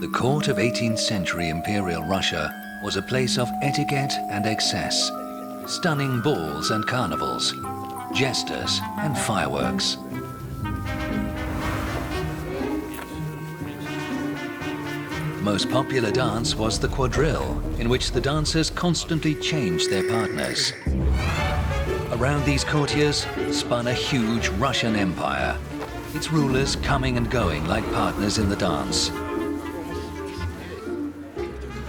The court of 18th century Imperial Russia was a place of etiquette and excess, stunning balls and carnivals, jesters and fireworks. The most popular dance was the quadrille, in which the dancers constantly changed their partners. Around these courtiers spun a huge Russian empire, its rulers coming and going like partners in the dance.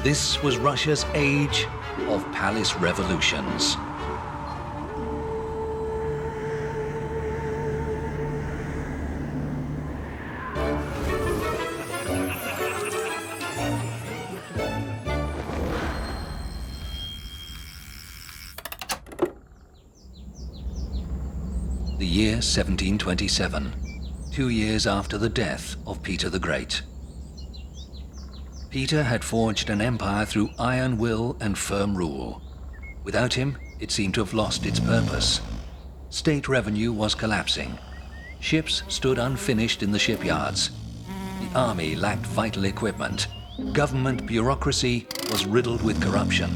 This was Russia's age of palace revolutions. The year 1727, 2 years after the death of Peter the Great. Peter had forged an empire through iron will and firm rule. Without him, it seemed to have lost its purpose. State revenue was collapsing. Ships stood unfinished in the shipyards. The army lacked vital equipment. Government bureaucracy was riddled with corruption.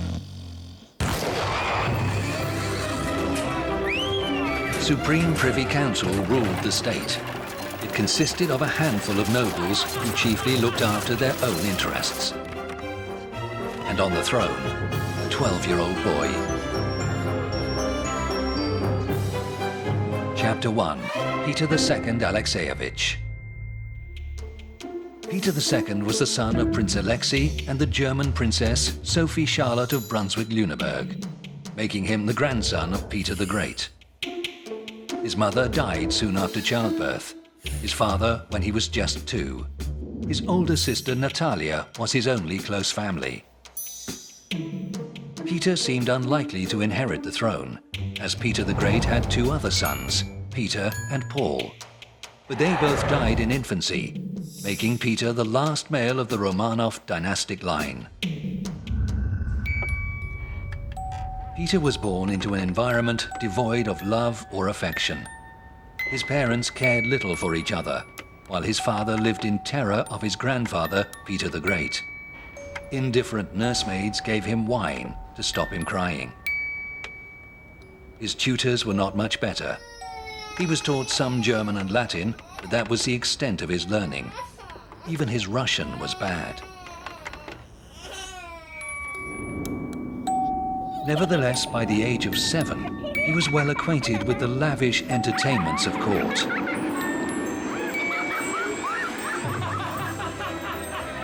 Supreme Privy Council ruled the state. It consisted of a handful of nobles who chiefly looked after their own interests. And on the throne, a 12-year-old boy. Chapter 1. Peter II Alexeyevich. Peter II was the son of Prince Alexei and the German Princess Sophie Charlotte of Brunswick-Lüneburg, making him the grandson of Peter the Great. His mother died soon after childbirth, his father when he was just 2. His older sister Natalia was his only close family. Peter seemed unlikely to inherit the throne, as Peter the Great had 2 other sons, Peter and Paul. But they both died in infancy, making Peter the last male of the Romanov dynastic line. Peter was born into an environment devoid of love or affection. His parents cared little for each other, while his father lived in terror of his grandfather, Peter the Great. Indifferent nursemaids gave him wine to stop him crying. His tutors were not much better. He was taught some German and Latin, but that was the extent of his learning. Even his Russian was bad. Nevertheless, by the age of 7, he was well acquainted with the lavish entertainments of court.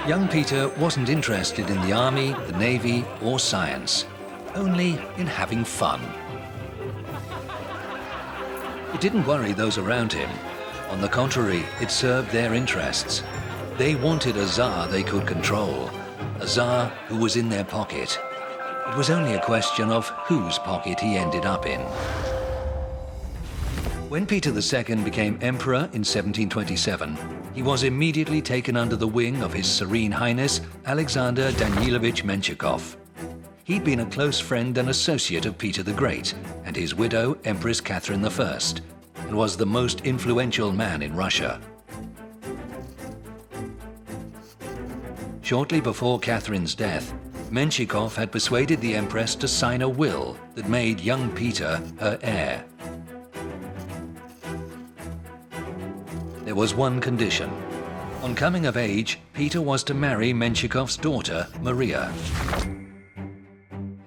Young Peter wasn't interested in the army, the navy, or science, only in having fun. It didn't worry those around him. On the contrary, it served their interests. They wanted a Tsar they could control, a Tsar who was in their pocket. It was only a question of whose pocket he ended up in. When Peter II became emperor in 1727, he was immediately taken under the wing of His Serene Highness Alexander Danilovich Menshikov. He'd been a close friend and associate of Peter the Great and his widow, Empress Catherine I, and was the most influential man in Russia. Shortly before Catherine's death, Menshikov had persuaded the Empress to sign a will that made young Peter her heir. There was one condition. On coming of age, Peter was to marry Menshikov's daughter, Maria.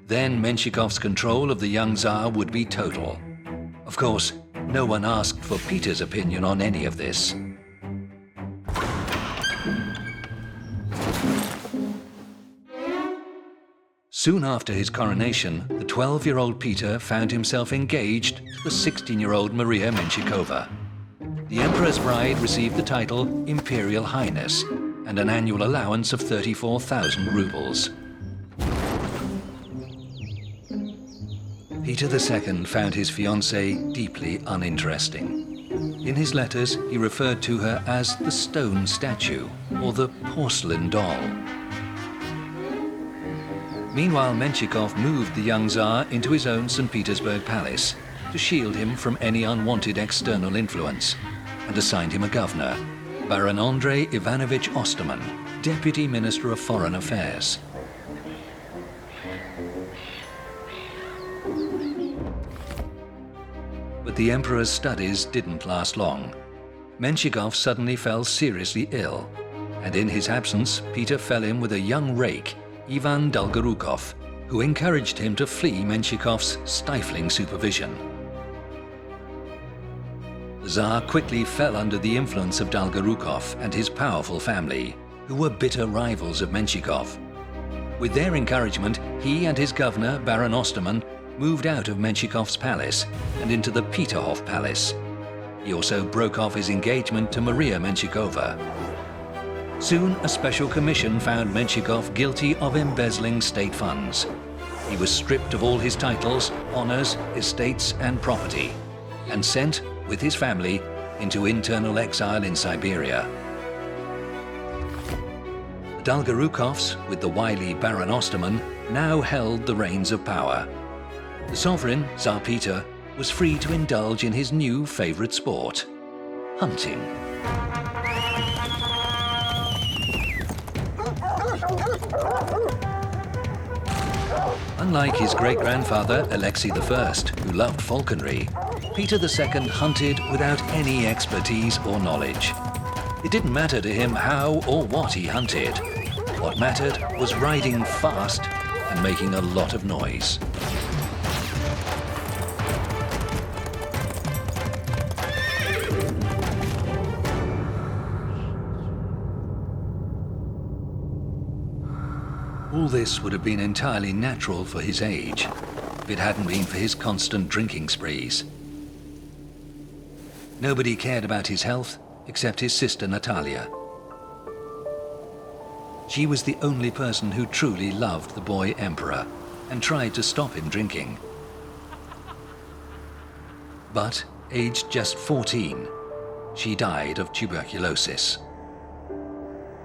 Then Menshikov's control of the young Tsar would be total. Of course, no one asked for Peter's opinion on any of this. Soon after his coronation, the 12-year-old Peter found himself engaged to the 16-year-old Maria Menshikova. The Emperor's bride received the title Imperial Highness and an annual allowance of 34,000 rubles. Peter II found his fiancée deeply uninteresting. In his letters, he referred to her as the stone statue or the porcelain doll. Meanwhile, Menshikov moved the young Tsar into his own St. Petersburg palace to shield him from any unwanted external influence, and assigned him a governor, Baron Andrei Ivanovich Osterman, Deputy Minister of Foreign Affairs. But the emperor's studies didn't last long. Menshikov suddenly fell seriously ill, and in his absence, Peter fell in with a young rake, Ivan Dolgorukov, who encouraged him to flee Menshikov's stifling supervision. The Tsar quickly fell under the influence of Dolgorukov and his powerful family, who were bitter rivals of Menshikov. With their encouragement, he and his governor, Baron Osterman, moved out of Menshikov's palace and into the Peterhof Palace. He also broke off his engagement to Maria Menshikova. Soon, a special commission found Menshikov guilty of embezzling state funds. He was stripped of all his titles, honors, estates, and property, and sent, with his family, into internal exile in Siberia. The Dolgorukovs, with the wily Baron Osterman, now held the reins of power. The sovereign, Tsar Peter, was free to indulge in his new favorite sport, hunting. Unlike his great-grandfather, Alexei I, who loved falconry, Peter II hunted without any expertise or knowledge. It didn't matter to him how or what he hunted. What mattered was riding fast and making a lot of noise. All this would have been entirely natural for his age, if it hadn't been for his constant drinking sprees. Nobody cared about his health except his sister Natalia. She was the only person who truly loved the boy emperor and tried to stop him drinking. But, aged just 14, she died of tuberculosis.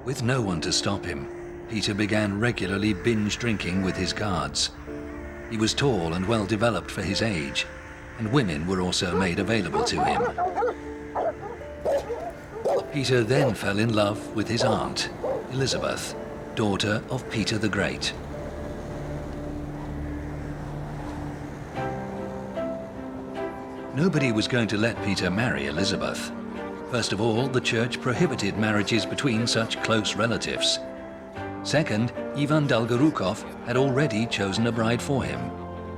With no one to stop him, Peter began regularly binge drinking with his guards. He was tall and well developed for his age, and women were also made available to him. Peter then fell in love with his aunt, Elisabeth, daughter of Peter the Great. Nobody was going to let Peter marry Elisabeth. First of all, the church prohibited marriages between such close relatives. Second, Ivan Dolgorukov had already chosen a bride for him,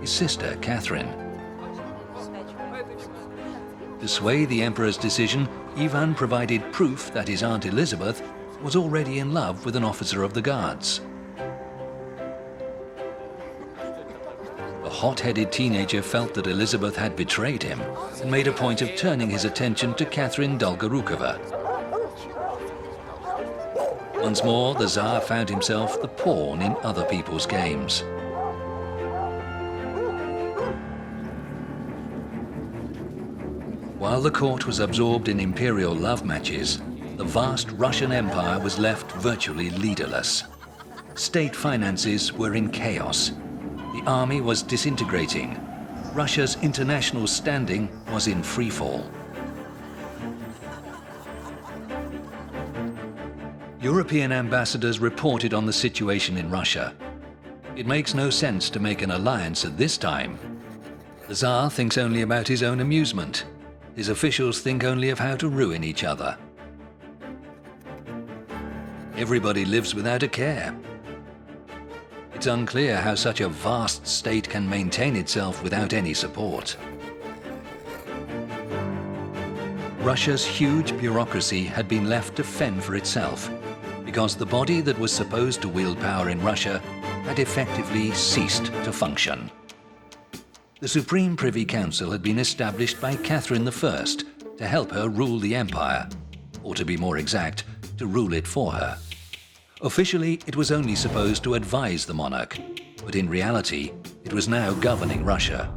his sister Catherine. To sway the emperor's decision, Ivan provided proof that his aunt Elizabeth was already in love with an officer of the guards. The hot-headed teenager felt that Elizabeth had betrayed him and made a point of turning his attention to Catherine Dolgorukova. Once more, the Tsar found himself the pawn in other people's games. While the court was absorbed in imperial love matches, the vast Russian Empire was left virtually leaderless. State finances were in chaos. The army was disintegrating. Russia's international standing was in freefall. European ambassadors reported on the situation in Russia. It makes no sense to make an alliance at this time. The Tsar thinks only about his own amusement. His officials think only of how to ruin each other. Everybody lives without a care. It's unclear how such a vast state can maintain itself without any support. Russia's huge bureaucracy had been left to fend for itself, because the body that was supposed to wield power in Russia had effectively ceased to function. The Supreme Privy Council had been established by Catherine I to help her rule the empire, or to be more exact, to rule it for her. Officially, it was only supposed to advise the monarch, but in reality, it was now governing Russia.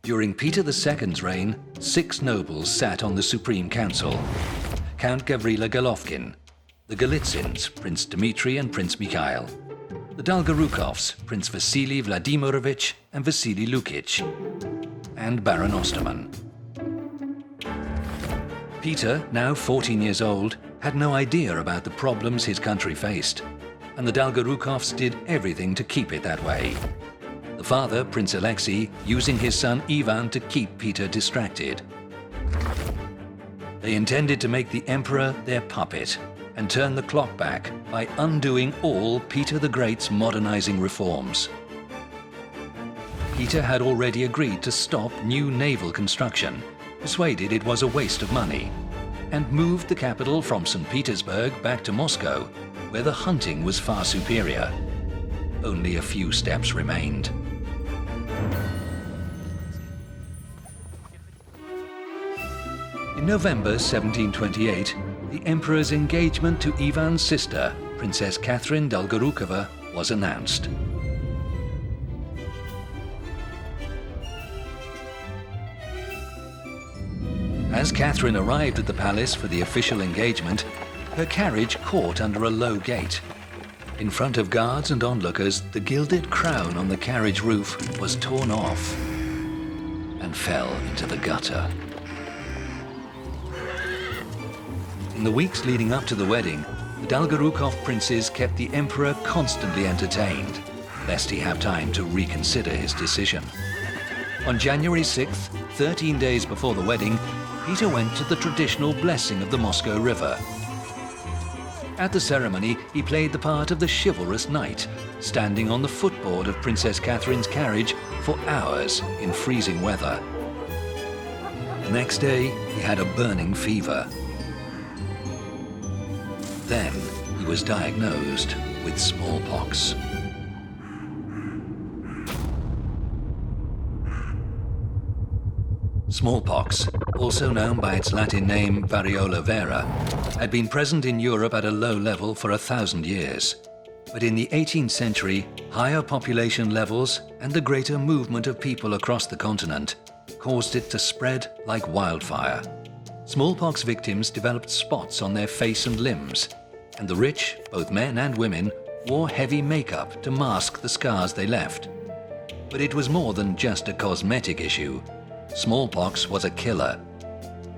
During Peter II's reign, 6 nobles sat on the Supreme Council: Count Gavrila Golovkin, the Golitsins, Prince Dmitry and Prince Mikhail, the Dolgorukovs, Prince Vasily Vladimirovich and Vasily Lukich, and Baron Osterman. Peter, now 14 years old, had no idea about the problems his country faced, and the Dolgorukovs did everything to keep it that way. The father, Prince Alexei, using his son Ivan to keep Peter distracted. They intended to make the emperor their puppet and turn the clock back by undoing all Peter the Great's modernizing reforms. Peter had already agreed to stop new naval construction, persuaded it was a waste of money, and moved the capital from St. Petersburg back to Moscow, where the hunting was far superior. Only a few steps remained. In November 1728, the emperor's engagement to Ivan's sister, Princess Catherine Dolgorukova, was announced. As Catherine arrived at the palace for the official engagement, her carriage caught under a low gate. In front of guards and onlookers, the gilded crown on the carriage roof was torn off and fell into the gutter. In the weeks leading up to the wedding, the Dolgorukov princes kept the emperor constantly entertained, lest he have time to reconsider his decision. On January 6th, 13 days before the wedding, Peter went to the traditional blessing of the Moscow River. At the ceremony, he played the part of the chivalrous knight, standing on the footboard of Princess Catherine's carriage for hours in freezing weather. The next day, he had a burning fever. Then he was diagnosed with smallpox. Smallpox, also known by its Latin name variola vera, had been present in Europe at a low level for 1,000 years. But in the 18th century, higher population levels and the greater movement of people across the continent caused it to spread like wildfire. Smallpox victims developed spots on their face and limbs, and the rich, both men and women, wore heavy makeup to mask the scars they left. But it was more than just a cosmetic issue. Smallpox was a killer.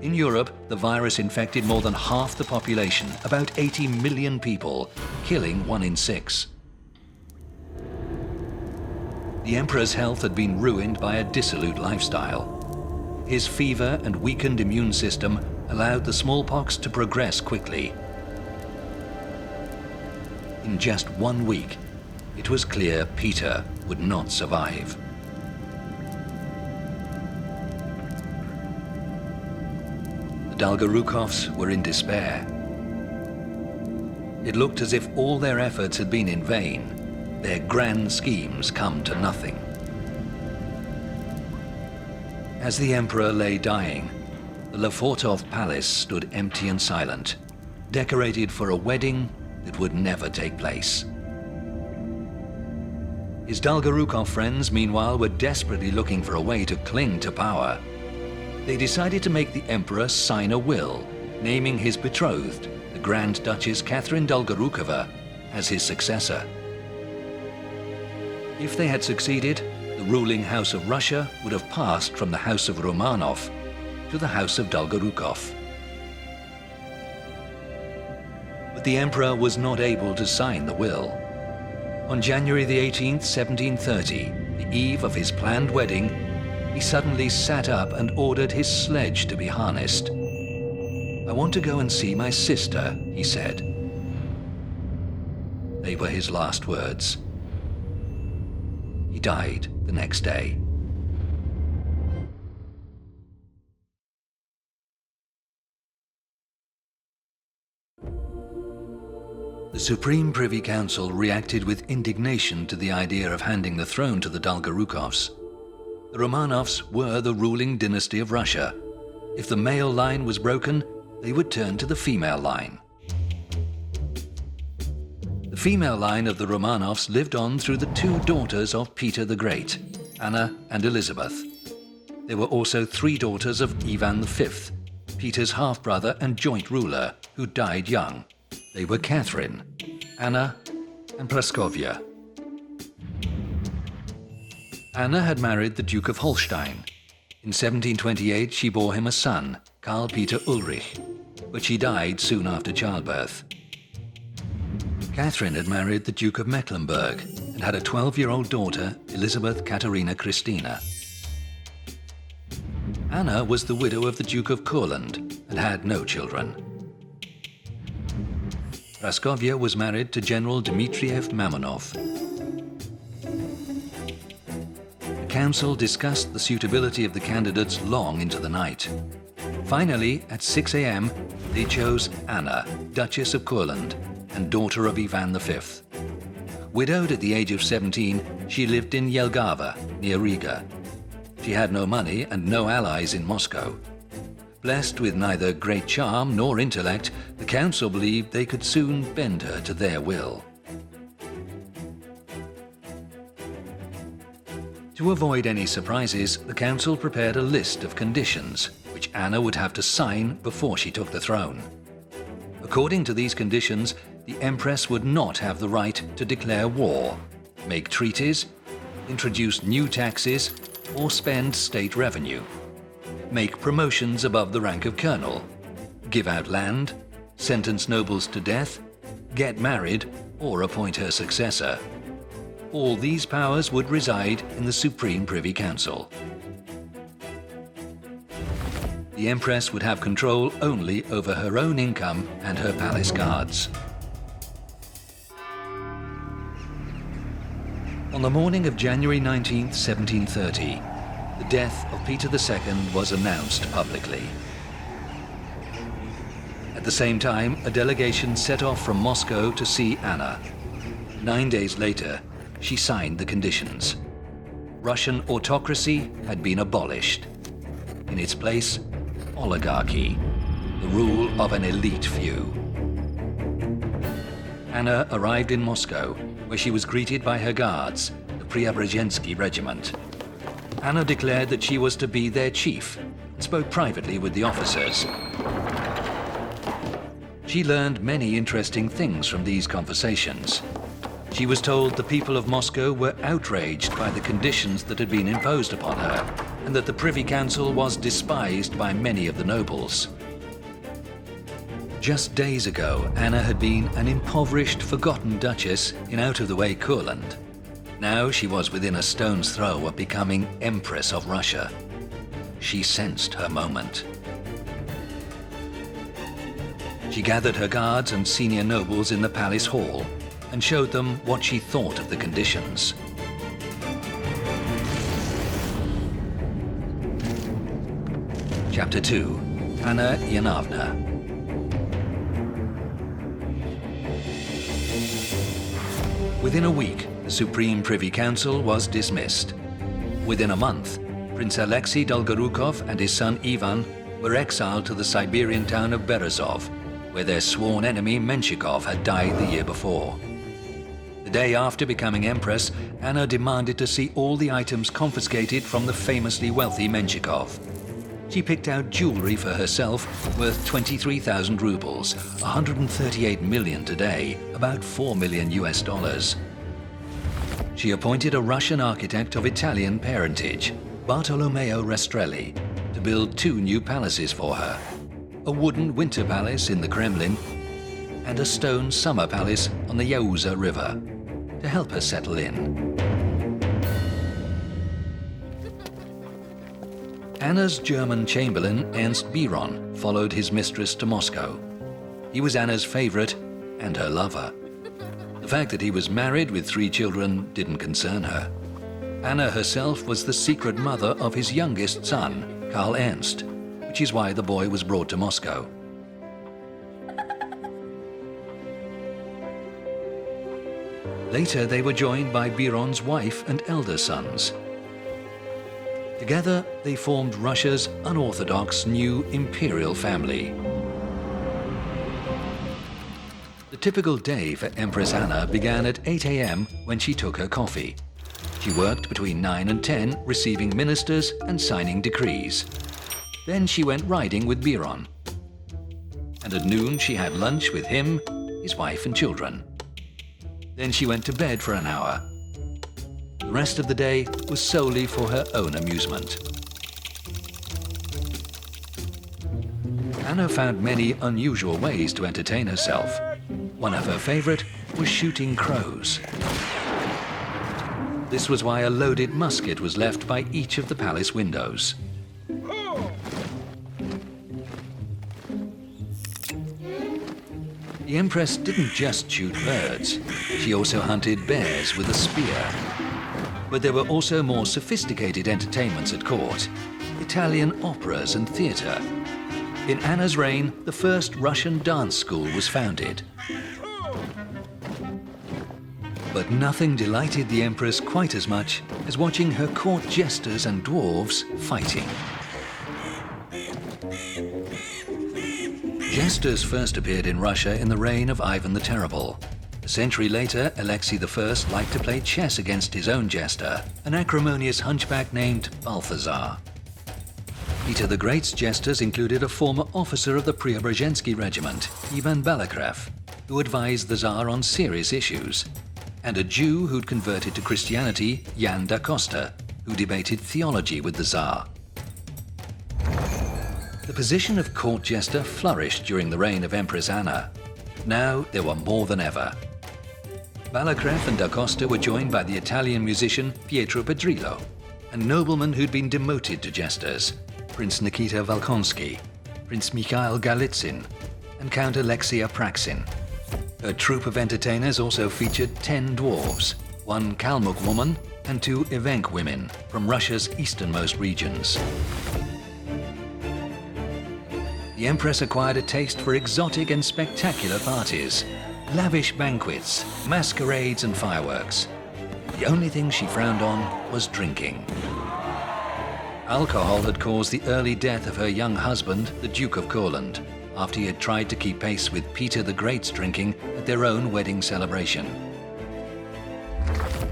In Europe, the virus infected more than half the population, about 80 million people, killing 1 in 6. The emperor's health had been ruined by a dissolute lifestyle. His fever and weakened immune system allowed the smallpox to progress quickly. In just 1 week, it was clear Peter would not survive. The Dolgorukovs were in despair. It looked as if all their efforts had been in vain, their grand schemes come to nothing. As the emperor lay dying, the Lefortov palace stood empty and silent, decorated for a wedding that would never take place. His Dolgorukov friends, meanwhile, were desperately looking for a way to cling to power. They decided to make the emperor sign a will, naming his betrothed, the Grand Duchess Catherine Dolgorukova, as his successor. If they had succeeded, the ruling House of Russia would have passed from the House of Romanov to the House of Dolgorukov. But the emperor was not able to sign the will. On January the 18th, 1730, the eve of his planned wedding, he suddenly sat up and ordered his sledge to be harnessed. "I want to go and see my sister," he said. They were his last words. He died the next day. The Supreme Privy Council reacted with indignation to the idea of handing the throne to the Dolgorukovs. The Romanovs were the ruling dynasty of Russia. If the male line was broken, they would turn to the female line. The female line of the Romanovs lived on through the 2 daughters of Peter the Great, Anna and Elizabeth. There were also 3 daughters of Ivan V, Peter's half-brother and joint ruler, who died young. They were Catherine, Anna, and Praskovia. Anna had married the Duke of Holstein. In 1728, she bore him a son, Karl Peter Ulrich, but she died soon after childbirth. Catherine had married the Duke of Mecklenburg and had a 12-year-old daughter, Elisabeth Katerina Christina. Anna was the widow of the Duke of Courland and had no children. Praskovia was married to General Dmitriev Mamonov. The council discussed the suitability of the candidates long into the night. Finally, at 6 a.m., they chose Anna, Duchess of Courland and daughter of Ivan V. Widowed at the age of 17, she lived in Jelgava, near Riga. She had no money and no allies in Moscow. Blessed with neither great charm nor intellect, the council believed they could soon bend her to their will. To avoid any surprises, the council prepared a list of conditions, which Anna would have to sign before she took the throne. According to these conditions, the Empress would not have the right to declare war, make treaties, introduce new taxes, or spend state revenue, make promotions above the rank of colonel, give out land, sentence nobles to death, get married, or appoint her successor. All these powers would reside in the Supreme Privy Council. The Empress would have control only over her own income and her palace guards. On the morning of January 19, 1730, the death of Peter II was announced publicly. At the same time, a delegation set off from Moscow to see Anna. 9 days later, she signed the conditions. Russian autocracy had been abolished. In its place, oligarchy, the rule of an elite few. Anna arrived in Moscow, where she was greeted by her guards, the Preobrazhensky Regiment. Anna declared that she was to be their chief and spoke privately with the officers. She learned many interesting things from these conversations. She was told the people of Moscow were outraged by the conditions that had been imposed upon her, and that the Privy Council was despised by many of the nobles. Just days ago, Anna had been an impoverished, forgotten duchess in out-of-the-way Courland. Now she was within a stone's throw of becoming Empress of Russia. She sensed her moment. She gathered her guards and senior nobles in the palace hall and showed them what she thought of the conditions. Chapter 2. Anna Ivanovna. Within a week, the Supreme Privy Council was dismissed. Within a month, Prince Alexei Dolgorukov and his son Ivan were exiled to the Siberian town of Berezov, where their sworn enemy Menshikov had died the year before. The day after becoming Empress, Anna demanded to see all the items confiscated from the famously wealthy Menshikov. She picked out jewelry for herself worth 23,000 rubles, 138 million today, about $4 million US. She appointed a Russian architect of Italian parentage, Bartolomeo Rastrelli, to build 2 new palaces for her, a wooden winter palace in the Kremlin and a stone summer palace on the Yauza River, to help her settle in. Anna's German chamberlain, Ernst Biron, followed his mistress to Moscow. He was Anna's favorite and her lover. The fact that he was married with 3 children didn't concern her. Anna herself was the secret mother of his youngest son, Karl Ernst, which is why the boy was brought to Moscow. Later, they were joined by Biron's wife and elder sons. Together, they formed Russia's unorthodox new imperial family. The typical day for Empress Anna began at 8 a.m. when she took her coffee. She worked between 9 and 10, receiving ministers and signing decrees. Then she went riding with Biron. And at noon she had lunch with him, his wife and children. Then she went to bed for an hour. The rest of the day was solely for her own amusement. Anna found many unusual ways to entertain herself. One of her favorite was shooting crows. This was why a loaded musket was left by each of the palace windows. The Empress didn't just shoot birds, she also hunted bears with a spear. But there were also more sophisticated entertainments at court: Italian operas and theatre. In Anna's reign, the first Russian dance school was founded. But nothing delighted the Empress quite as much as watching her court jesters and dwarves fighting. Jesters first appeared in Russia in the reign of Ivan the Terrible. A century later, Alexei I liked to play chess against his own jester, an acrimonious hunchback named Balthazar. Peter the Great's jesters included a former officer of the Preobrazhensky regiment, Ivan Balakrev, who advised the Tsar on serious issues, and a Jew who'd converted to Christianity, Jan da Costa, who debated theology with the Tsar. The position of court jester flourished during the reign of Empress Anna. Now there were more than ever. Balakrev and da Costa were joined by the Italian musician Pietro Pedrillo, a nobleman who'd been demoted to jesters, Prince Nikita Volkonsky, Prince Mikhail Galitsyn, and Count Alexei Apraksin. Her troupe of entertainers also featured 10 dwarves, 1 Kalmuk woman, and 2 Evenk women from Russia's easternmost regions. The Empress acquired a taste for exotic and spectacular parties, lavish banquets, masquerades and fireworks. The only thing she frowned on was drinking. Alcohol had caused the early death of her young husband, the Duke of Courland, after he had tried to keep pace with Peter the Great's drinking at their own wedding celebration.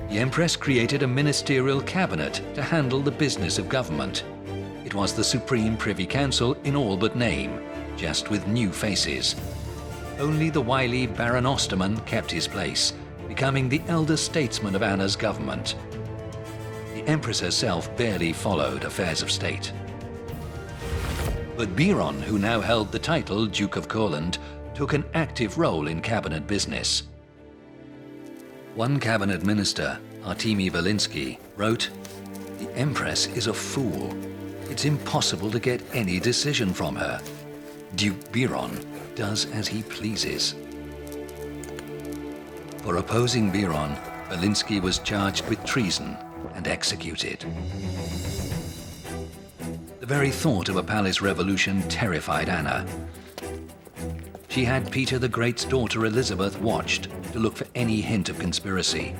The Empress created a ministerial cabinet to handle the business of government. It was the Supreme Privy Council in all but name, just with new faces. Only the wily Baron Osterman kept his place, becoming the elder statesman of Anna's government. The Empress herself barely followed affairs of state. But Biron, who now held the title Duke of Courland, took an active role in cabinet business. One cabinet minister, Artemy Valinsky, wrote, "The Empress is a fool. It's impossible to get any decision from her. Duke Biron does as he pleases." For opposing Biron, Valinsky was charged with treason and executed. The very thought of a palace revolution terrified Anna. She had Peter the Great's daughter Elizabeth watched to look for any hint of conspiracy.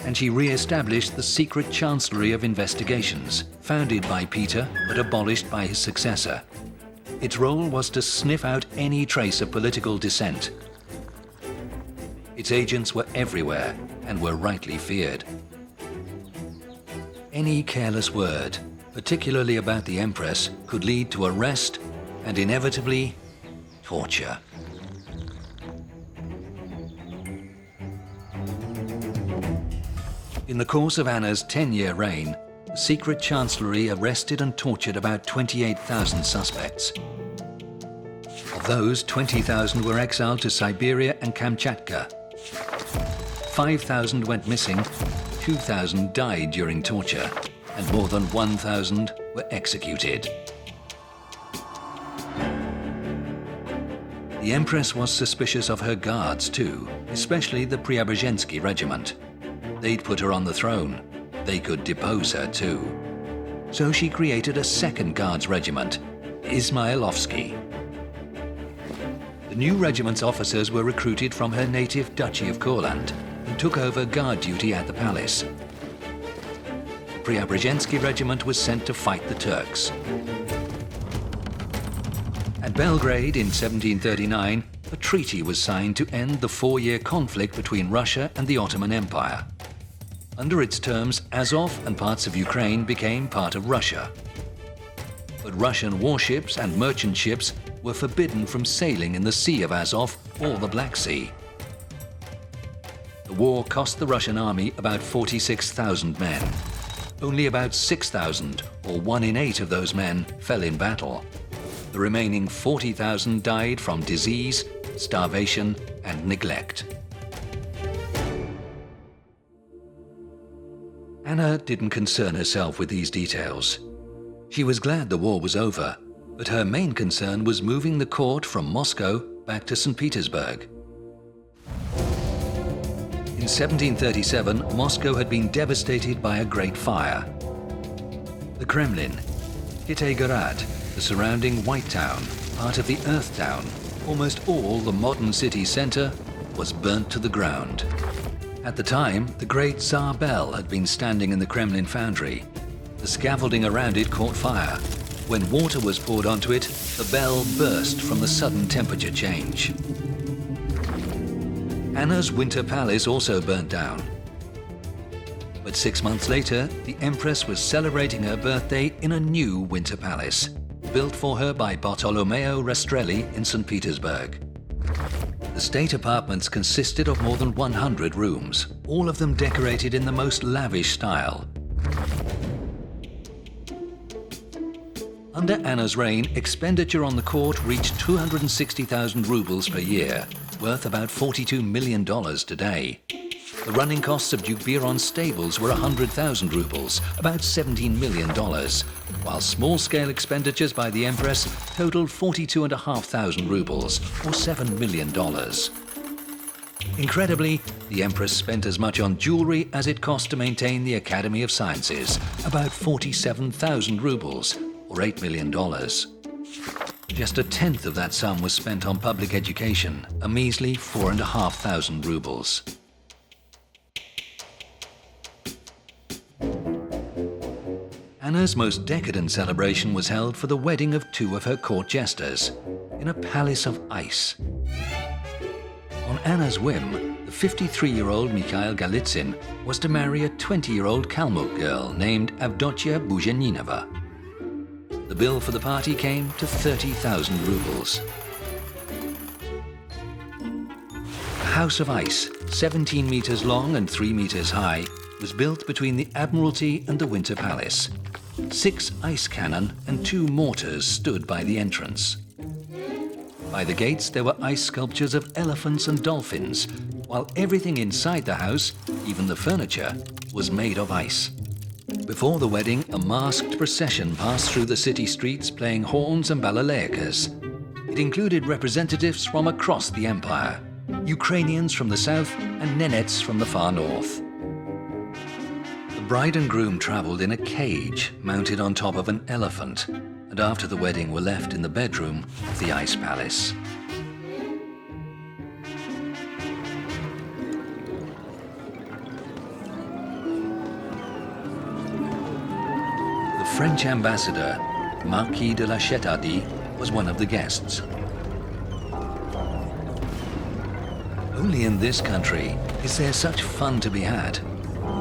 And she re-established the secret Chancellery of Investigations, founded by Peter but abolished by his successor. Its role was to sniff out any trace of political dissent. Its agents were everywhere and were rightly feared. Any careless word, particularly about the Empress, could lead to arrest and inevitably torture. In the course of Anna's 10-year reign, the secret chancellery arrested and tortured about 28,000 suspects. Of those, 20,000 were exiled to Siberia and Kamchatka. 5,000 went missing, 2,000 died during torture, and more than 1,000 were executed. The Empress was suspicious of her guards too, especially the Preobrazhensky regiment. They'd put her on the throne. They could depose her too. So she created a second guards regiment, Ismailovsky. The new regiment's officers were recruited from her native Duchy of Courland and took over guard duty at the palace. The Preobrazhensky regiment was sent to fight the Turks. At Belgrade in 1739, a treaty was signed to end the 4-year conflict between Russia and the Ottoman Empire. Under its terms, Azov and parts of Ukraine became part of Russia. But Russian warships and merchant ships were forbidden from sailing in the Sea of Azov or the Black Sea. The war cost the Russian army about 46,000 men. Only about 6,000, or 1 in 8 of those men, fell in battle. The The remaining 40,000 died from disease, starvation, and neglect. Anna didn't concern herself with these details. She was glad the war was over, but her main concern was moving the court from Moscow back to St. Petersburg. In 1737, Moscow had been devastated by a great fire. The Kremlin, Ekaterinburg, the surrounding White Town, part of the Earth Town, almost all the modern city center, was burnt to the ground. At the time, the great Tsar bell had been standing in the Kremlin foundry. The scaffolding around it caught fire. When water was poured onto it, the bell burst from the sudden temperature change. Anna's winter palace also burnt down. But 6 months later, the Empress was celebrating her birthday in a new winter palace, built for her by Bartolomeo Rastrelli in St. Petersburg. The state apartments consisted of more than 100 rooms, all of them decorated in the most lavish style. Under Anna's reign, expenditure on the court reached 260,000 rubles per year, worth about $42 million today. The running costs of Duke Biron's stables were 100,000 rubles, about $17 million, while small-scale expenditures by the Empress totaled 42,500 rubles, or $7 million. Incredibly, the Empress spent as much on jewelry as it cost to maintain the Academy of Sciences, about 47,000 rubles, or $8 million. Just a tenth of that sum was spent on public education, a measly 4,500 rubles. Anna's most decadent celebration was held for the wedding of two of her court jesters, in a palace of ice. On Anna's whim, the 53-year-old Mikhail Golitsyn was to marry a 20-year-old Kalmuk girl named Avdotia Buzheninova. The bill for the party came to 30,000 rubles. A house of ice, 17 meters long and 3 meters high, was built between the Admiralty and the Winter Palace. 6 ice cannon and 2 mortars stood by the entrance. By the gates there were ice sculptures of elephants and dolphins, while everything inside the house, even the furniture, was made of ice. Before the wedding, a masked procession passed through the city streets playing horns and balalaikas. It included representatives from across the empire, Ukrainians from the south and Nenets from the far north. The bride and groom traveled in a cage mounted on top of an elephant, and after the wedding were left in the bedroom of the ice palace. The French ambassador, Marquis de la Chetardie, was one of the guests. Only in this country is there such fun to be had.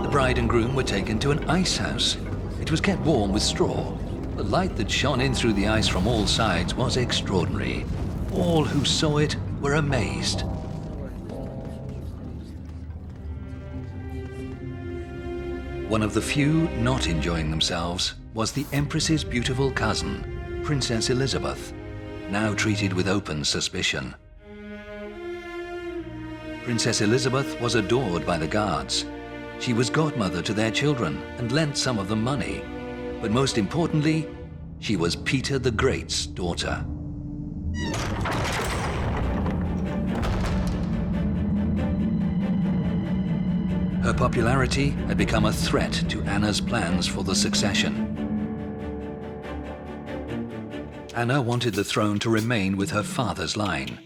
The bride and groom were taken to an ice house. It was kept warm with straw. The light that shone in through the ice from all sides was extraordinary. All who saw it were amazed. One of the few not enjoying themselves was the Empress's beautiful cousin, Princess Elisabeth, now treated with open suspicion. Princess Elisabeth was adored by the guards. She was godmother to their children and lent some of them money. But most importantly, she was Peter the Great's daughter. Her popularity had become a threat to Anna's plans for the succession. Anna wanted the throne to remain with her father's line,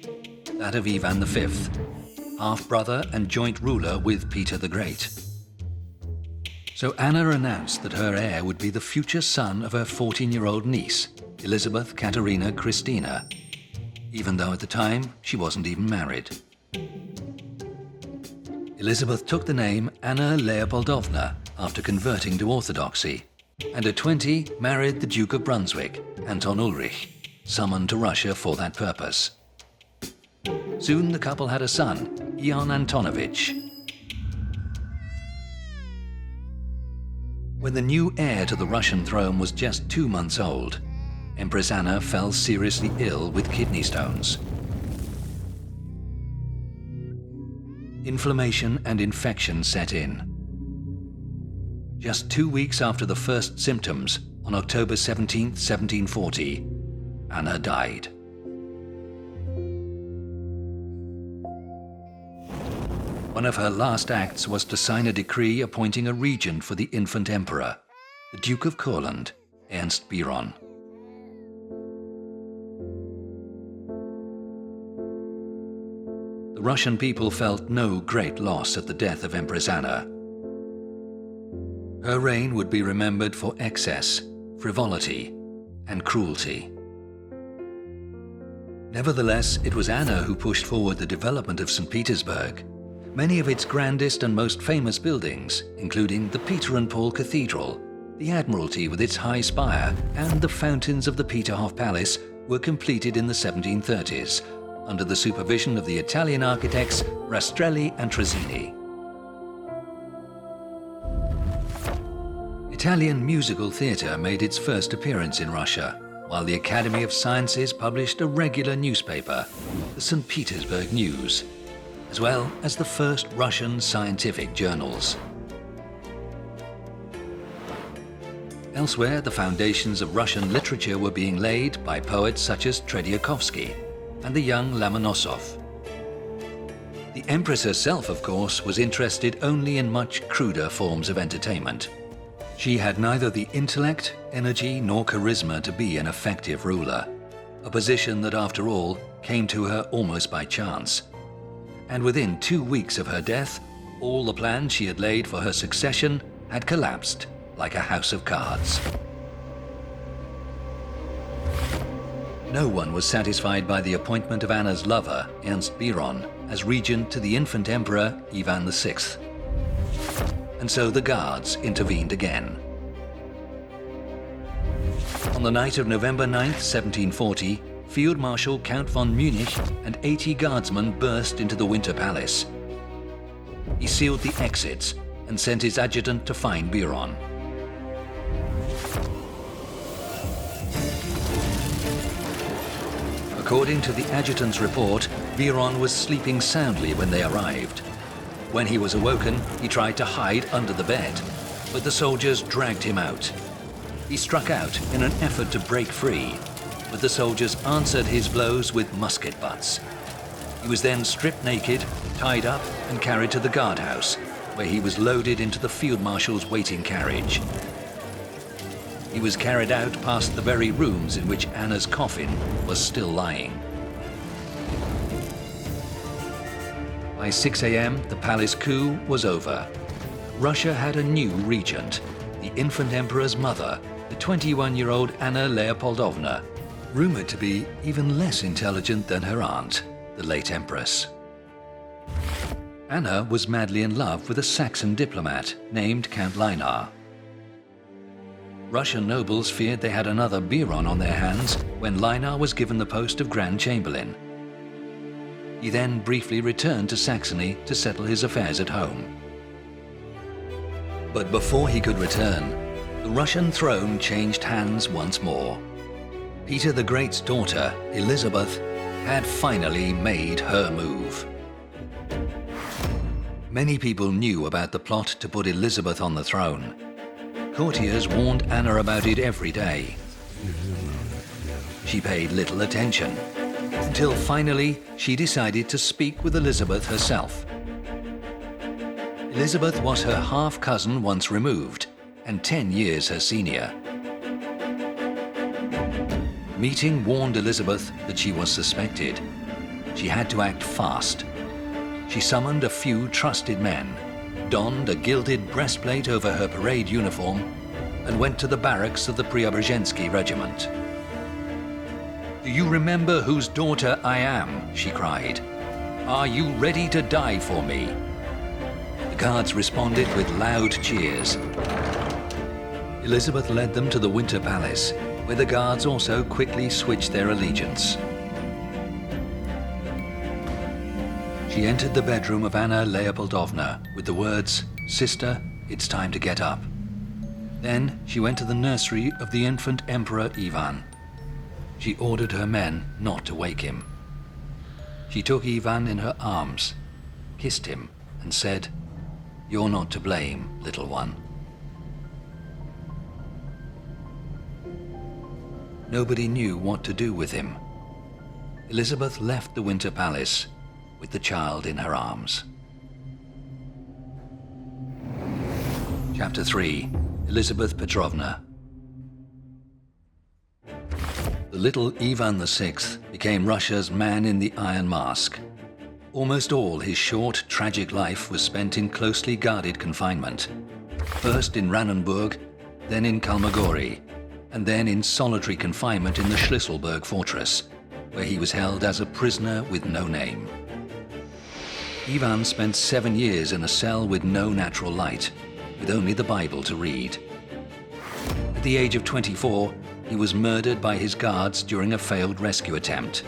that of Ivan V, half-brother and joint ruler with Peter the Great. So Anna announced that her heir would be the future son of her 14-year-old niece, Elisabeth Katerina Christina, even though at the time she wasn't even married. Elizabeth took the name Anna Leopoldovna after converting to Orthodoxy, and at 20 married the Duke of Brunswick, Anton Ulrich, summoned to Russia for that purpose. Soon the couple had a son, Ion Antonovich. When the new heir to the Russian throne was just 2 months old, Empress Anna fell seriously ill with kidney stones. Inflammation and infection set in. Just 2 weeks after the first symptoms, on October 17, 1740, Anna died. One of her last acts was to sign a decree appointing a regent for the infant emperor, the Duke of Courland, Ernst Biron. The Russian people felt no great loss at the death of Empress Anna. Her reign would be remembered for excess, frivolity, and cruelty. Nevertheless, it was Anna who pushed forward the development of St. Petersburg. Many of its grandest and most famous buildings, including the Peter and Paul Cathedral, the Admiralty with its high spire, and the fountains of the Peterhof Palace, were completed in the 1730s, under the supervision of the Italian architects Rastrelli and Trezzini. Italian musical theatre made its first appearance in Russia, while the Academy of Sciences published a regular newspaper, the St. Petersburg News, as well as the first Russian scientific journals. Elsewhere, the foundations of Russian literature were being laid by poets such as Trediakovsky and the young Lomonosov. The Empress herself, of course, was interested only in much cruder forms of entertainment. She had neither the intellect, energy, nor charisma to be an effective ruler, a position that, after all, came to her almost by chance. And within 2 weeks of her death, all the plans she had laid for her succession had collapsed like a house of cards. No one was satisfied by the appointment of Anna's lover, Ernst Biron, as regent to the infant emperor Ivan VI. And so the Guards intervened again. On the night of November 9, 1740, Field Marshal Count von Munich and 80 guardsmen burst into the Winter Palace. He sealed the exits and sent his adjutant to find Biron. According to the adjutant's report, Biron was sleeping soundly when they arrived. When he was awoken, he tried to hide under the bed, but the soldiers dragged him out. He struck out in an effort to break free, but the soldiers answered his blows with musket butts. He was then stripped naked, tied up, and carried to the guardhouse, where he was loaded into the field marshal's waiting carriage. He was carried out past the very rooms in which Anna's coffin was still lying. By 6 a.m., the palace coup was over. Russia had a new regent, the infant emperor's mother, the 21-year-old Anna Leopoldovna, rumored to be even less intelligent than her aunt, the late empress. Anna was madly in love with a Saxon diplomat named Count Linar. Russian nobles feared they had another Biron on their hands when Linar was given the post of Grand Chamberlain. He then briefly returned to Saxony to settle his affairs at home. But before he could return, the Russian throne changed hands once more. Peter the Great's daughter, Elisabeth, had finally made her move. Many people knew about the plot to put Elisabeth on the throne. Courtiers warned Anna about it every day. She paid little attention, until finally she decided to speak with Elisabeth herself. Elisabeth was her half-cousin once removed, and 10 years her senior. Meeting warned Elisabeth that she was suspected. She had to act fast. She summoned a few trusted men, donned a gilded breastplate over her parade uniform, and went to the barracks of the Preobrazhensky regiment. "Do you remember whose daughter I am?" she cried. "Are you ready to die for me?" The guards responded with loud cheers. Elisabeth led them to the Winter Palace, where the guards also quickly switched their allegiance. She entered the bedroom of Anna Leopoldovna with the words, "Sister, it's time to get up." Then she went to the nursery of the infant Emperor Ivan. she ordered her men not to wake him. She took Ivan in her arms, kissed him, and said, "You're not to blame, little one." Nobody knew what to do with him. Elizabeth left the Winter Palace with the child in her arms. Chapter 3. Elizabeth Petrovna. The little Ivan VI became Russia's man in the Iron Mask. Almost all his short, tragic life was spent in closely guarded confinement. First in Ranenburg, then in Kalmogorye, and then in solitary confinement in the Schlisselburg fortress, where he was held as a prisoner with no name. Ivan spent 7 years in a cell with no natural light, with only the Bible to read. At the age of 24, he was murdered by his guards during a failed rescue attempt.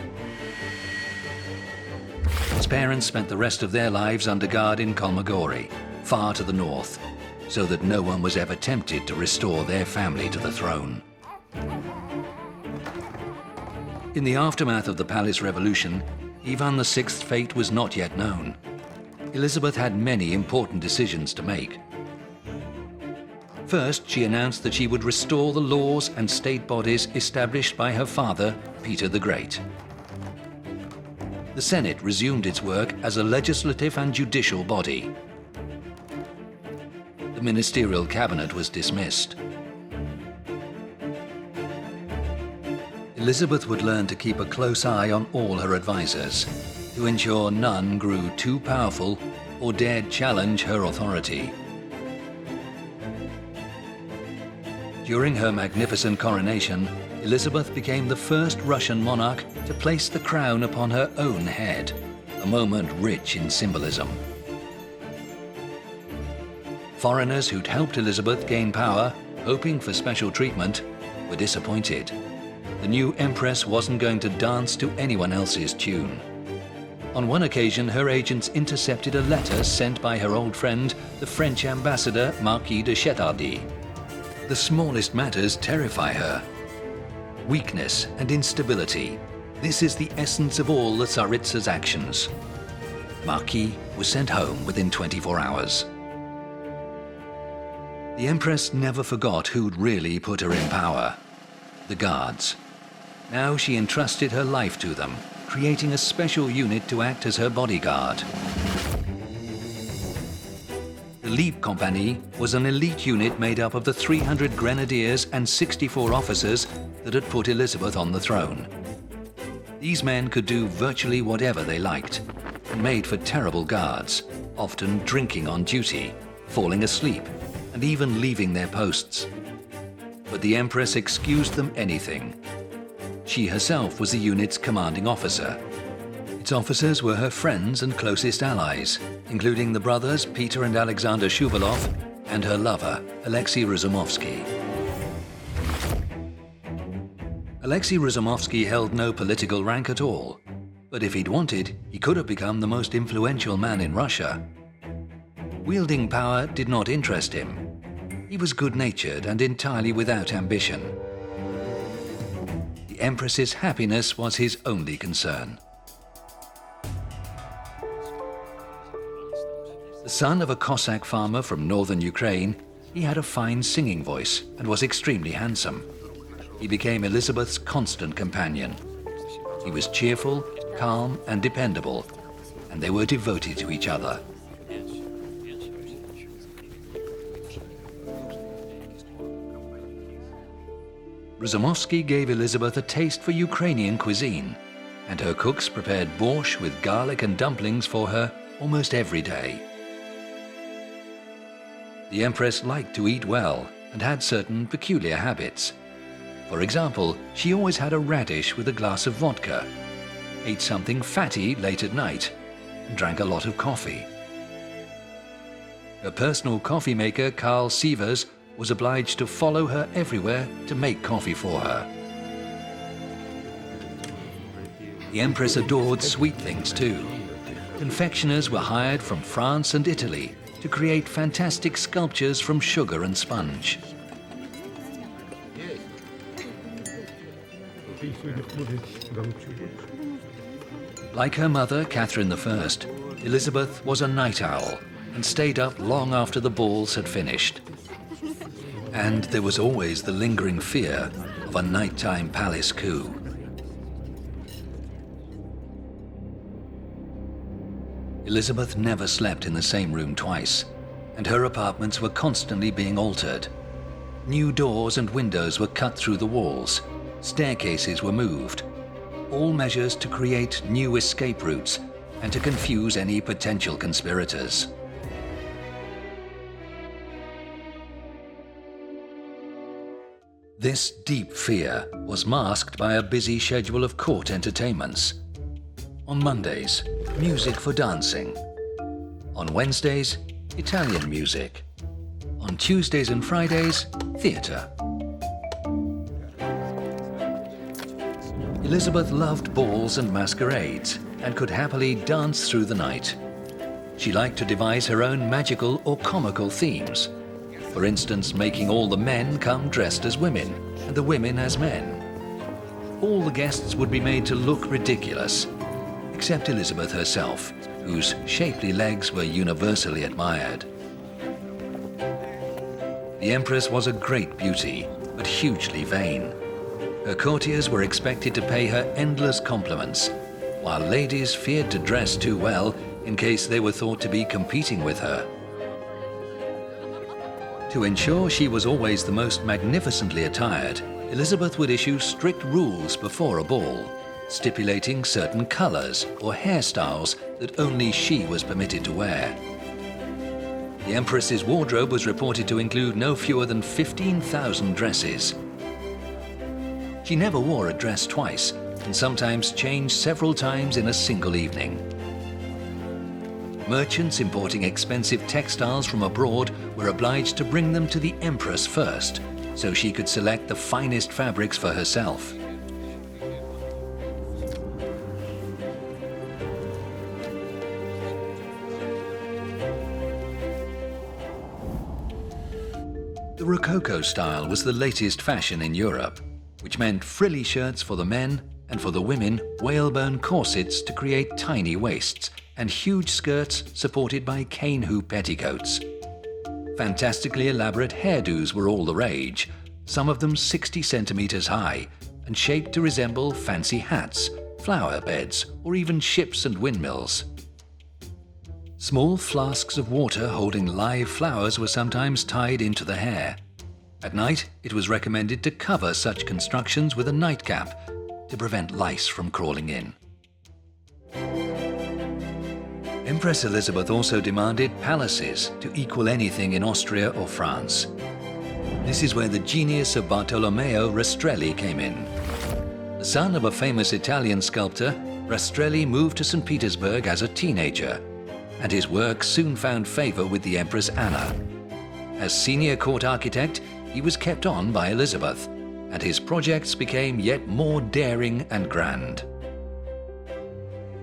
His parents spent the rest of their lives under guard in Kolmogorye, far to the north, so that no one was ever tempted to restore their family to the throne. In the aftermath of the Palace Revolution, Ivan VI's fate was not yet known. Elizabeth had many important decisions to make. First, she announced that she would restore the laws and state bodies established by her father, Peter the Great. The Senate resumed its work as a legislative and judicial body. The ministerial cabinet was dismissed. Elizabeth would learn to keep a close eye on all her advisors, to ensure none grew too powerful or dared challenge her authority. During her magnificent coronation, Elizabeth became the first Russian monarch to place the crown upon her own head, a moment rich in symbolism. Foreigners who'd helped Elizabeth gain power, hoping for special treatment, were disappointed. The new empress wasn't going to dance to anyone else's tune. On one occasion, her agents intercepted a letter sent by her old friend, the French ambassador Marquis de Chettardy. The smallest matters terrify her. Weakness and instability. This is the essence of all the Tsaritsa's actions. Marquis was sent home within 24 hours. The Empress never forgot who'd really put her in power. The Guards. Now she entrusted her life to them, creating a special unit to act as her bodyguard. The Leap Company was an elite unit made up of the 300 grenadiers and 64 officers that had put Elizabeth on the throne. These men could do virtually whatever they liked, and made for terrible guards, often drinking on duty, falling asleep, and even leaving their posts. But the Empress excused them anything. She herself was the unit's commanding officer. Its officers were her friends and closest allies, including the brothers Peter and Alexander Shuvalov and her lover, Alexei Razumovsky. Alexei Razumovsky held no political rank at all, but if he'd wanted, he could have become the most influential man in Russia. Wielding power did not interest him. He was good-natured and entirely without ambition. The Empress's happiness was his only concern. The son of a Cossack farmer from northern Ukraine, he had a fine singing voice and was extremely handsome. He became Elizabeth's constant companion. He was cheerful, calm, and dependable, and they were devoted to each other. Razumovsky gave Elizabeth a taste for Ukrainian cuisine, and her cooks prepared borscht with garlic and dumplings for her almost every day. The Empress liked to eat well and had certain peculiar habits. For example, she always had a radish with a glass of vodka, ate something fatty late at night, and drank a lot of coffee. Her personal coffee maker, Karl Sievers, was obliged to follow her everywhere to make coffee for her. The Empress adored sweet things too. Confectioners were hired from France and Italy to create fantastic sculptures from sugar and sponge. Like her mother, Catherine I, Elizabeth was a night owl and stayed up long after the balls had finished. And there was always the lingering fear of a nighttime palace coup. Elizabeth never slept in the same room twice, and her apartments were constantly being altered. New doors and windows were cut through the walls, staircases were moved, all measures to create new escape routes and to confuse any potential conspirators. This deep fear was masked by a busy schedule of court entertainments. On Mondays, music for dancing. On Wednesdays, Italian music. On Tuesdays and Fridays, theatre. Elizabeth loved balls and masquerades and could happily dance through the night. She liked to devise her own magical or comical themes. For instance, making all the men come dressed as women and the women as men. All the guests would be made to look ridiculous, except Elizabeth herself, whose shapely legs were universally admired. The Empress was a great beauty, but hugely vain. Her courtiers were expected to pay her endless compliments, while ladies feared to dress too well in case they were thought to be competing with her. To ensure she was always the most magnificently attired, Elizabeth would issue strict rules before a ball, stipulating certain colors or hairstyles that only she was permitted to wear. The Empress's wardrobe was reported to include no fewer than 15,000 dresses. She never wore a dress twice, and sometimes changed several times in a single evening. Merchants importing expensive textiles from abroad were obliged to bring them to the Empress first, so she could select the finest fabrics for herself. The Rococo style was the latest fashion in Europe, which meant frilly shirts for the men and for the women whalebone corsets to create tiny waists and huge skirts supported by cane hoop petticoats. Fantastically elaborate hairdos were all the rage, some of them 60 centimeters high and shaped to resemble fancy hats, flower beds, or even ships and windmills. Small flasks of water holding live flowers were sometimes tied into the hair. At night, it was recommended to cover such constructions with a nightcap to prevent lice from crawling in. Empress Elizabeth also demanded palaces to equal anything in Austria or France. This is where the genius of Bartolomeo Rastrelli came in. The son of a famous Italian sculptor, Rastrelli moved to St. Petersburg as a teenager, and his work soon found favor with the Empress Anna. As senior court architect, he was kept on by Elizabeth, and his projects became yet more daring and grand.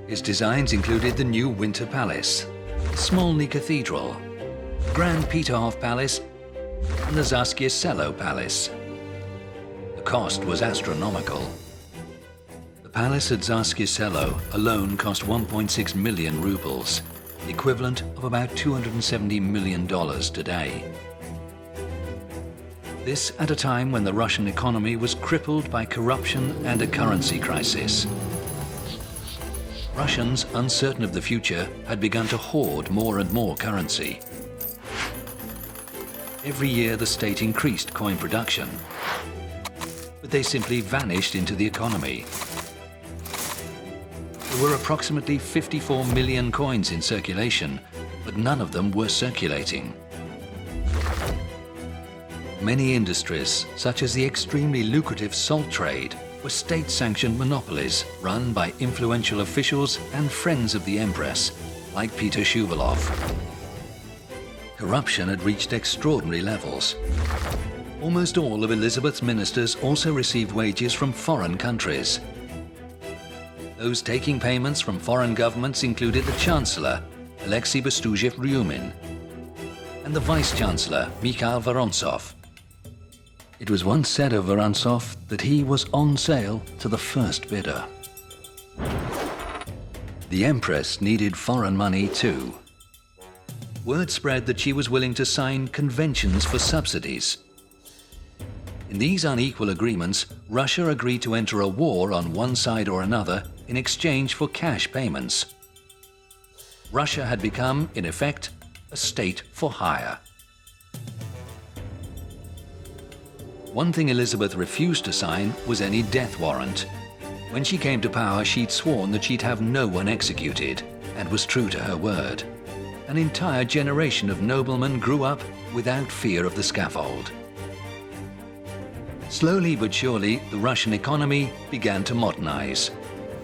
His designs included the new Winter Palace, Smolny Cathedral, Grand Peterhof Palace, and the Zaskier Palace. The cost was astronomical. The palace at Zaskier alone cost 1.6 million rubles, the equivalent of about $270 million today. This at a time when the Russian economy was crippled by corruption and a currency crisis. Russians, uncertain of the future, had begun to hoard more and more currency. Every year the state increased coin production, but they simply vanished into the economy. There were approximately 54 million coins in circulation, but none of them were circulating. Many industries, such as the extremely lucrative salt trade, were state-sanctioned monopolies run by influential officials and friends of the Empress, like Peter Shuvalov. Corruption had reached extraordinary levels. Almost all of Elizabeth's ministers also received wages from foreign countries. Those taking payments from foreign governments included the Chancellor, Alexei Bestuzhev-Ryumin, and the Vice-Chancellor, Mikhail Vorontsov. It was once said of Vorontsov that he was on sale to the first bidder. The Empress needed foreign money too. Word spread that she was willing to sign conventions for subsidies. In these unequal agreements, Russia agreed to enter a war on one side or another in exchange for cash payments. Russia had become, in effect, a state for hire. One thing Elizabeth refused to sign was any death warrant. When she came to power, she'd sworn that she'd have no one executed, and was true to her word. An entire generation of noblemen grew up without fear of the scaffold. Slowly but surely, the Russian economy began to modernize.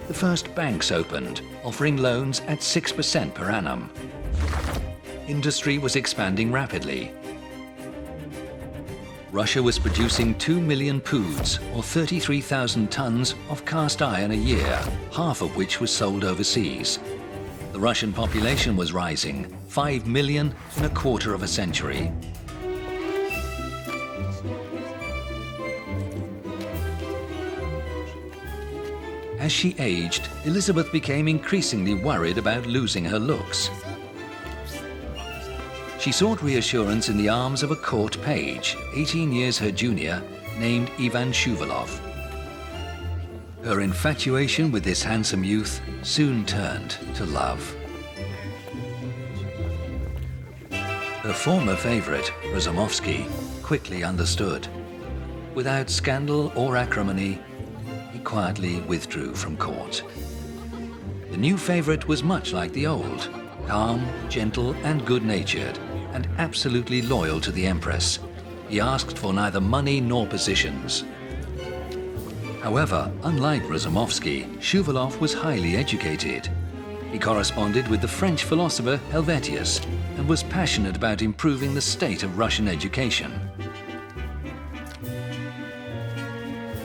The first banks opened, offering loans at 6% per annum. Industry was expanding rapidly. Russia was producing 2 million poods, or 33,000 tons, of cast iron a year, half of which was sold overseas. The Russian population was rising, 5 million in a quarter of a century. As she aged, Elizabeth became increasingly worried about losing her looks. She sought reassurance in the arms of a court page, 18 years her junior, named Ivan Shuvalov. Her infatuation with this handsome youth soon turned to love. Her former favorite, Razumovsky, quickly understood. Without scandal or acrimony, he quietly withdrew from court. The new favorite was much like the old, calm, gentle, and good-natured, and absolutely loyal to the Empress. He asked for neither money nor positions. However, unlike Razumovsky, Shuvalov was highly educated. He corresponded with the French philosopher Helvetius and was passionate about improving the state of Russian education.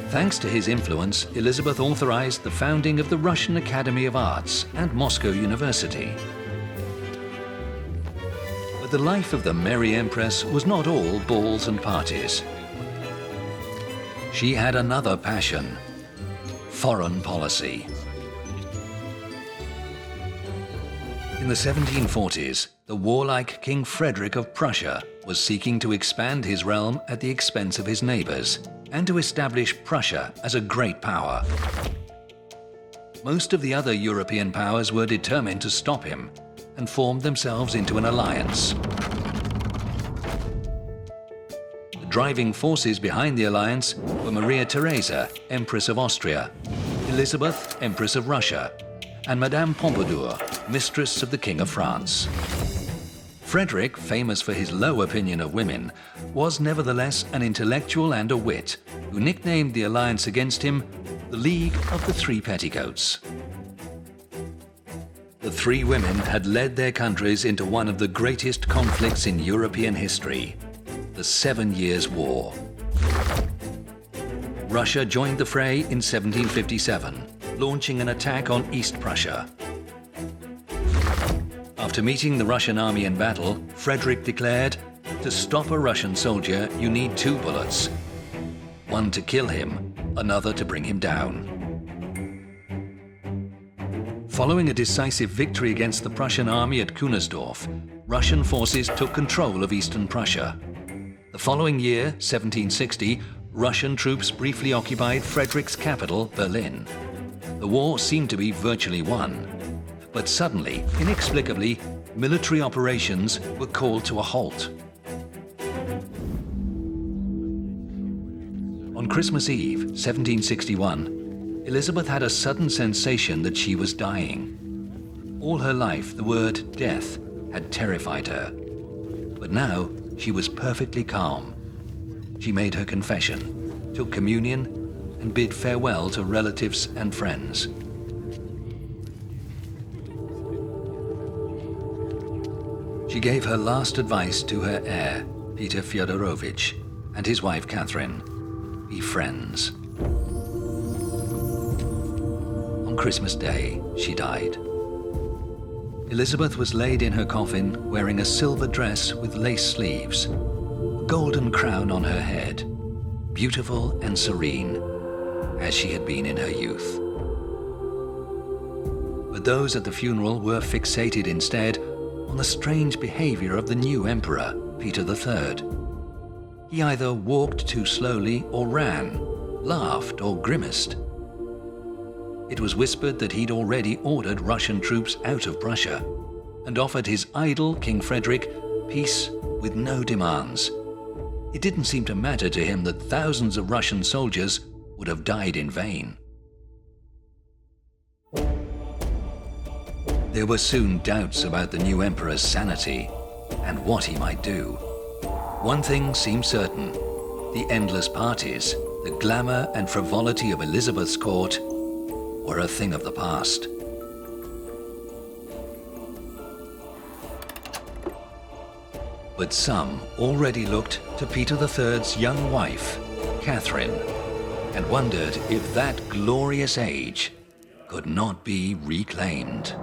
Thanks to his influence, Elizabeth authorized the founding of the Russian Academy of Arts and Moscow University. But the life of the merry Empress was not all balls and parties. She had another passion: foreign policy. In the 1740s, the warlike King Frederick of Prussia was seeking to expand his realm at the expense of his neighbors, and to establish Prussia as a great power. Most of the other European powers were determined to stop him, and formed themselves into an alliance. The driving forces behind the alliance were Maria Theresa, Empress of Austria, Elizabeth, Empress of Russia, and Madame Pompadour, mistress of the King of France. Frederick, famous for his low opinion of women, was nevertheless an intellectual and a wit, who nicknamed the alliance against him the League of the Three Petticoats. The three women had led their countries into one of the greatest conflicts in European history, the 7 Years' War. Russia joined the fray in 1757, launching an attack on East Prussia. After meeting the Russian army in battle, Frederick declared, "To stop a Russian soldier, you need 2 bullets. One to kill him, another to bring him down." Following a decisive victory against the Prussian army at Kunersdorf, Russian forces took control of eastern Prussia. The following year, 1760, Russian troops briefly occupied Frederick's capital, Berlin. The war seemed to be virtually won. But suddenly, inexplicably, military operations were called to a halt. On Christmas Eve, 1761, Elizabeth had a sudden sensation that she was dying. All her life, the word death had terrified her. But now, she was perfectly calm. She made her confession, took communion, and bid farewell to relatives and friends. She gave her last advice to her heir, Peter Fyodorovich, and his wife Catherine: be friends. On Christmas Day, she died. Elizabeth was laid in her coffin wearing a silver dress with lace sleeves, a golden crown on her head, beautiful and serene, as she had been in her youth. But those at the funeral were fixated instead on the strange behavior of the new emperor, Peter III. He either walked too slowly or ran, laughed or grimaced. It was whispered that he'd already ordered Russian troops out of Prussia and offered his idol, King Frederick, peace with no demands. It didn't seem to matter to him that thousands of Russian soldiers would have died in vain. There were soon doubts about the new emperor's sanity and what he might do. One thing seemed certain: the endless parties, the glamour and frivolity of Elizabeth's court were a thing of the past. But some already looked to Peter III's young wife, Catherine, and wondered if that glorious age could not be reclaimed.